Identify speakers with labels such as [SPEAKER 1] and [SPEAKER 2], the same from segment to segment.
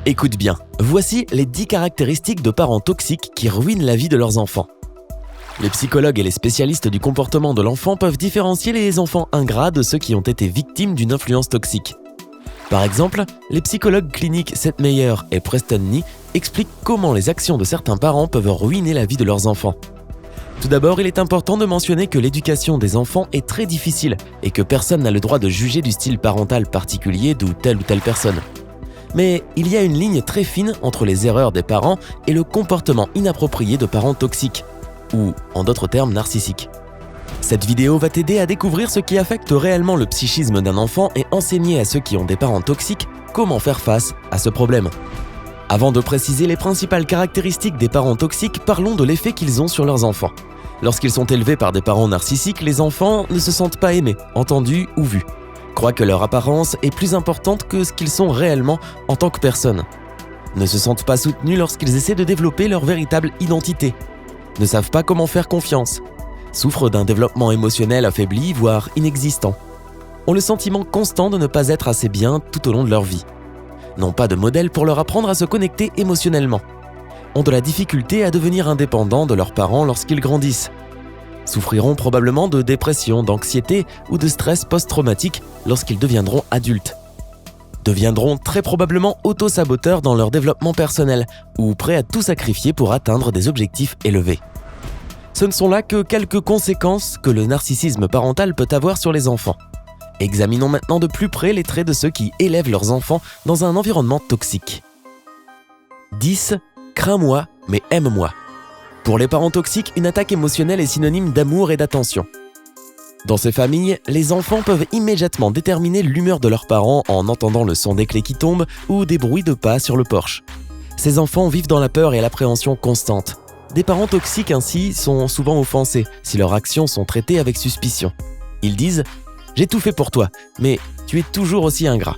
[SPEAKER 1] Écoute bien, voici les 10 caractéristiques de parents toxiques qui ruinent la vie de leurs enfants. Les psychologues et les spécialistes du comportement de l'enfant peuvent différencier les enfants ingrats de ceux qui ont été victimes d'une influence toxique. Par exemple, les psychologues cliniques Seth Meyer et Preston Nee expliquent comment les actions de certains parents peuvent ruiner la vie de leurs enfants. Tout d'abord, il est important de mentionner que l'éducation des enfants est très difficile et que personne n'a le droit de juger du style parental particulier de telle ou telle personne. Mais il y a une ligne très fine entre les erreurs des parents et le comportement inapproprié de parents toxiques, ou en d'autres termes narcissiques. Cette vidéo va t'aider à découvrir ce qui affecte réellement le psychisme d'un enfant et enseigner à ceux qui ont des parents toxiques comment faire face à ce problème. Avant de préciser les principales caractéristiques des parents toxiques, parlons de l'effet qu'ils ont sur leurs enfants. Lorsqu'ils sont élevés par des parents narcissiques, les enfants ne se sentent pas aimés, entendus ou vus. Croient que leur apparence est plus importante que ce qu'ils sont réellement en tant que personne. Ne se sentent pas soutenus lorsqu'ils essaient de développer leur véritable identité. Ne savent pas comment faire confiance. Souffrent d'un développement émotionnel affaibli, voire inexistant. Ont le sentiment constant de ne pas être assez bien tout au long de leur vie. N'ont pas de modèle pour leur apprendre à se connecter émotionnellement. Ont de la difficulté à devenir indépendants de leurs parents lorsqu'ils grandissent. Souffriront probablement de dépression, d'anxiété ou de stress post-traumatique lorsqu'ils deviendront adultes. Deviendront très probablement auto-saboteurs dans leur développement personnel ou prêts à tout sacrifier pour atteindre des objectifs élevés. Ce ne sont là que quelques conséquences que le narcissisme parental peut avoir sur les enfants. Examinons maintenant de plus près les traits de ceux qui élèvent leurs enfants dans un environnement toxique. 10. Crains-moi, mais aime-moi. Pour les parents toxiques, une attaque émotionnelle est synonyme d'amour et d'attention. Dans ces familles, les enfants peuvent immédiatement déterminer l'humeur de leurs parents en entendant le son des clés qui tombent ou des bruits de pas sur le porche. Ces enfants vivent dans la peur et l'appréhension constante. Des parents toxiques ainsi sont souvent offensés si leurs actions sont traitées avec suspicion. Ils disent « J'ai tout fait pour toi, mais tu es toujours aussi ingrat ».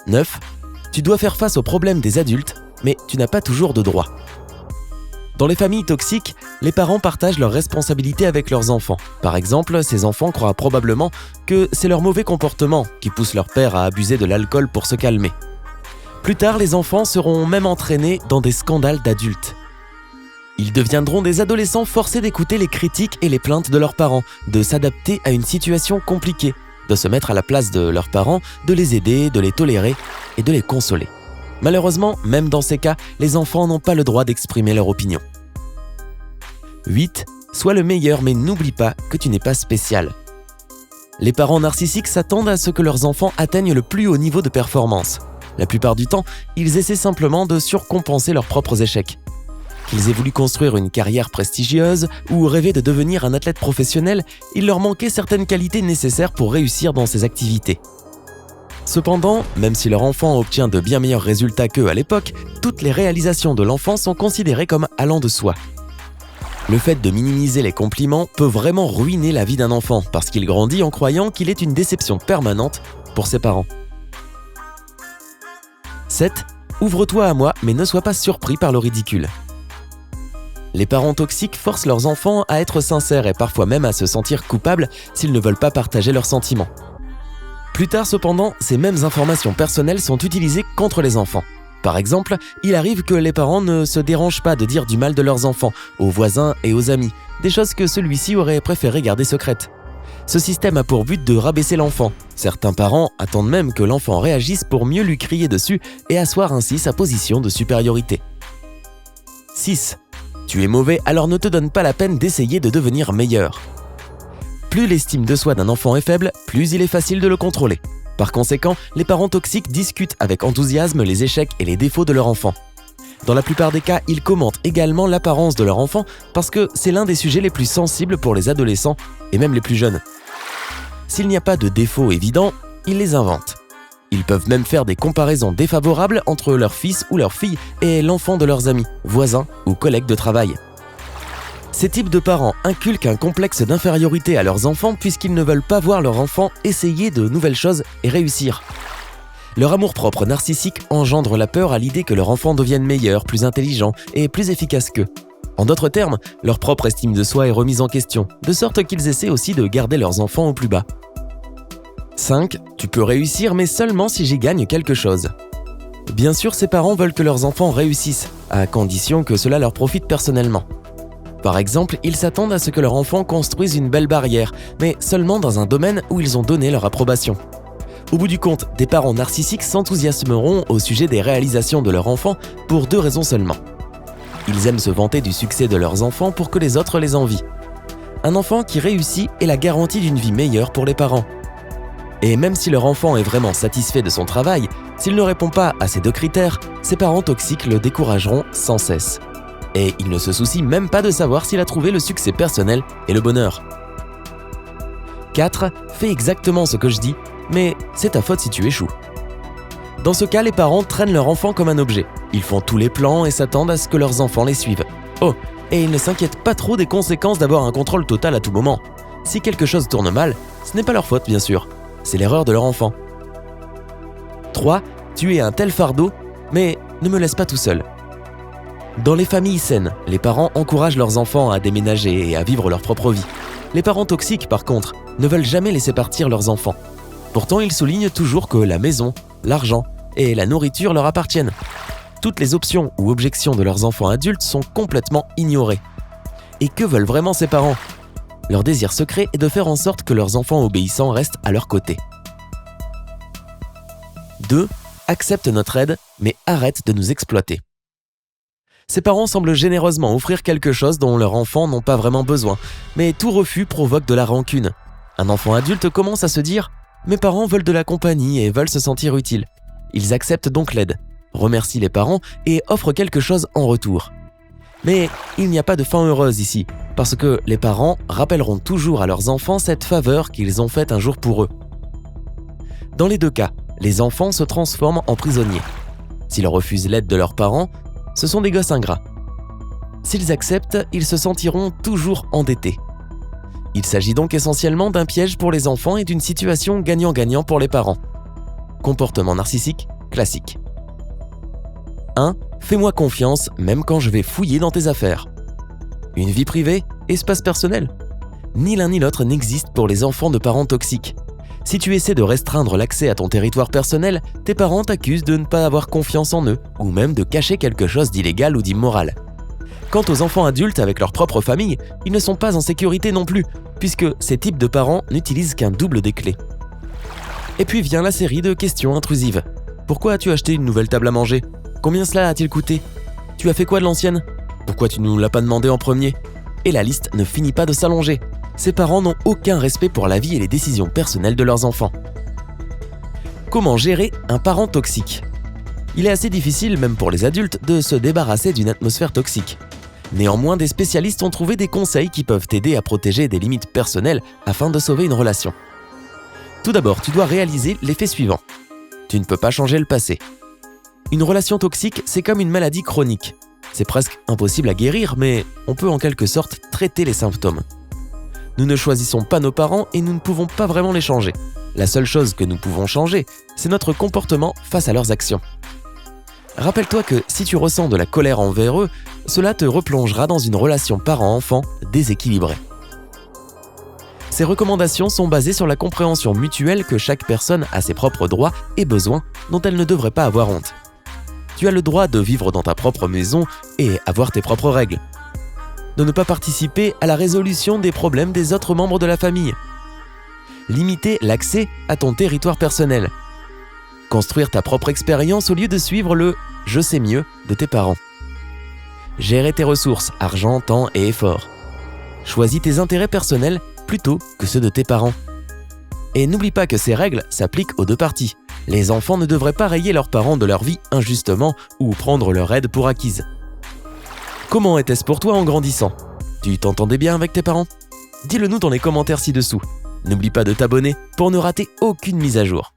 [SPEAKER 1] 9. Tu dois faire face aux problèmes des adultes, mais tu n'as pas toujours de droits. Dans les familles toxiques, les parents partagent leurs responsabilités avec leurs enfants. Par exemple, ces enfants croient probablement que c'est leur mauvais comportement qui pousse leur père à abuser de l'alcool pour se calmer. Plus tard, les enfants seront même entraînés dans des scandales d'adultes. Ils deviendront des adolescents forcés d'écouter les critiques et les plaintes de leurs parents, de s'adapter à une situation compliquée, de se mettre à la place de leurs parents, de les aider, de les tolérer et de les consoler. Malheureusement, même dans ces cas, les enfants n'ont pas le droit d'exprimer leur opinion. 8. Sois le meilleur, mais n'oublie pas que tu n'es pas spécial. Les parents narcissiques s'attendent à ce que leurs enfants atteignent le plus haut niveau de performance. La plupart du temps, ils essaient simplement de surcompenser leurs propres échecs. Qu'ils aient voulu construire une carrière prestigieuse ou rêver de devenir un athlète professionnel, il leur manquait certaines qualités nécessaires pour réussir dans ces activités. Cependant, même si leur enfant obtient de bien meilleurs résultats qu'eux à l'époque, toutes les réalisations de l'enfant sont considérées comme allant de soi. Le fait de minimiser les compliments peut vraiment ruiner la vie d'un enfant parce qu'il grandit en croyant qu'il est une déception permanente pour ses parents. 7. Ouvre-toi à moi, mais ne sois pas surpris par le ridicule. Les parents toxiques forcent leurs enfants à être sincères et parfois même à se sentir coupables s'ils ne veulent pas partager leurs sentiments. Plus tard cependant, ces mêmes informations personnelles sont utilisées contre les enfants. Par exemple, il arrive que les parents ne se dérangent pas de dire du mal de leurs enfants aux voisins et aux amis, des choses que celui-ci aurait préféré garder secrètes. Ce système a pour but de rabaisser l'enfant. Certains parents attendent même que l'enfant réagisse pour mieux lui crier dessus et asseoir ainsi sa position de supériorité. 6. Tu es mauvais, alors ne te donne pas la peine d'essayer de devenir meilleur. Plus l'estime de soi d'un enfant est faible, plus il est facile de le contrôler. Par conséquent, les parents toxiques discutent avec enthousiasme les échecs et les défauts de leur enfant. Dans la plupart des cas, ils commentent également l'apparence de leur enfant parce que c'est l'un des sujets les plus sensibles pour les adolescents et même les plus jeunes. S'il n'y a pas de défauts évidents, ils les inventent. Ils peuvent même faire des comparaisons défavorables entre leur fils ou leur fille et l'enfant de leurs amis, voisins ou collègues de travail. Ces types de parents inculquent un complexe d'infériorité à leurs enfants puisqu'ils ne veulent pas voir leur enfant essayer de nouvelles choses et réussir. Leur amour-propre narcissique engendre la peur à l'idée que leur enfant devienne meilleur, plus intelligent et plus efficace qu'eux. En d'autres termes, leur propre estime de soi est remise en question, de sorte qu'ils essaient aussi de garder leurs enfants au plus bas. 5. Tu peux réussir, mais seulement si j'y gagne quelque chose. Bien sûr, ces parents veulent que leurs enfants réussissent, à condition que cela leur profite personnellement. Par exemple, ils s'attendent à ce que leur enfant construise une belle barrière, mais seulement dans un domaine où ils ont donné leur approbation. Au bout du compte, des parents narcissiques s'enthousiasmeront au sujet des réalisations de leur enfant pour 2 raisons seulement. Ils aiment se vanter du succès de leurs enfants pour que les autres les envient. Un enfant qui réussit est la garantie d'une vie meilleure pour les parents. Et même si leur enfant est vraiment satisfait de son travail, s'il ne répond pas à ces 2 critères, ses parents toxiques le décourageront sans cesse. Et ils ne se soucient même pas de savoir s'il a trouvé le succès personnel et le bonheur. 4. Fais exactement ce que je dis, mais c'est ta faute si tu échoues. Dans ce cas, les parents traînent leur enfant comme un objet. Ils font tous les plans et s'attendent à ce que leurs enfants les suivent. Oh, et ils ne s'inquiètent pas trop des conséquences d'avoir un contrôle total à tout moment. Si quelque chose tourne mal, ce n'est pas leur faute bien sûr, c'est l'erreur de leur enfant. 3. Tu es un tel fardeau, mais ne me laisse pas tout seul. Dans les familles saines, les parents encouragent leurs enfants à déménager et à vivre leur propre vie. Les parents toxiques, par contre, ne veulent jamais laisser partir leurs enfants. Pourtant, ils soulignent toujours que la maison, l'argent et la nourriture leur appartiennent. Toutes les options ou objections de leurs enfants adultes sont complètement ignorées. Et que veulent vraiment ces parents ? Leur désir secret est de faire en sorte que leurs enfants obéissants restent à leur côté. 2. Accepte notre aide, mais arrête de nous exploiter. Ces parents semblent généreusement offrir quelque chose dont leurs enfants n'ont pas vraiment besoin, mais tout refus provoque de la rancune. Un enfant adulte commence à se dire « Mes parents veulent de la compagnie et veulent se sentir utiles ». Ils acceptent donc l'aide, remercient les parents et offrent quelque chose en retour. Mais il n'y a pas de fin heureuse ici, parce que les parents rappelleront toujours à leurs enfants cette faveur qu'ils ont faite un jour pour eux. Dans les 2 cas, les enfants se transforment en prisonniers. S'ils refusent l'aide de leurs parents, ce sont des gosses ingrats. S'ils acceptent, ils se sentiront toujours endettés. Il s'agit donc essentiellement d'un piège pour les enfants et d'une situation gagnant-gagnant pour les parents. Comportement narcissique classique. 1. Fais-moi confiance même quand je vais fouiller dans tes affaires. Une vie privée, espace personnel. Ni l'un ni l'autre n'existe pour les enfants de parents toxiques. Si tu essaies de restreindre l'accès à ton territoire personnel, tes parents t'accusent de ne pas avoir confiance en eux, ou même de cacher quelque chose d'illégal ou d'immoral. Quant aux enfants adultes avec leur propre famille, ils ne sont pas en sécurité non plus, puisque ces types de parents n'utilisent qu'un double des clés. Et puis vient la série de questions intrusives. Pourquoi as-tu acheté une nouvelle table à manger ? Combien cela a-t-il coûté ? Tu as fait quoi de l'ancienne ? Pourquoi tu ne nous l'as pas demandé en premier ? Et la liste ne finit pas de s'allonger. Ces parents n'ont aucun respect pour la vie et les décisions personnelles de leurs enfants. Comment gérer un parent toxique ? Il est assez difficile, même pour les adultes, de se débarrasser d'une atmosphère toxique. Néanmoins, des spécialistes ont trouvé des conseils qui peuvent t'aider à protéger des limites personnelles afin de sauver une relation. Tout d'abord, tu dois réaliser l'effet suivant. Tu ne peux pas changer le passé. Une relation toxique, c'est comme une maladie chronique. C'est presque impossible à guérir, mais on peut en quelque sorte traiter les symptômes. Nous ne choisissons pas nos parents et nous ne pouvons pas vraiment les changer. La seule chose que nous pouvons changer, c'est notre comportement face à leurs actions. Rappelle-toi que si tu ressens de la colère envers eux, cela te replongera dans une relation parent-enfant déséquilibrée. Ces recommandations sont basées sur la compréhension mutuelle que chaque personne a ses propres droits et besoins dont elle ne devrait pas avoir honte. Tu as le droit de vivre dans ta propre maison et avoir tes propres règles. De ne pas participer à la résolution des problèmes des autres membres de la famille. Limiter l'accès à ton territoire personnel. Construire ta propre expérience au lieu de suivre le « je sais mieux » de tes parents. Gérer tes ressources, argent, temps et effort. Choisis tes intérêts personnels plutôt que ceux de tes parents. Et n'oublie pas que ces règles s'appliquent aux 2 parties. Les enfants ne devraient pas rayer leurs parents de leur vie injustement ou prendre leur aide pour acquise. Comment était-ce pour toi en grandissant ? Tu t'entendais bien avec tes parents ? Dis-le nous dans les commentaires ci-dessous. N'oublie pas de t'abonner pour ne rater aucune mise à jour.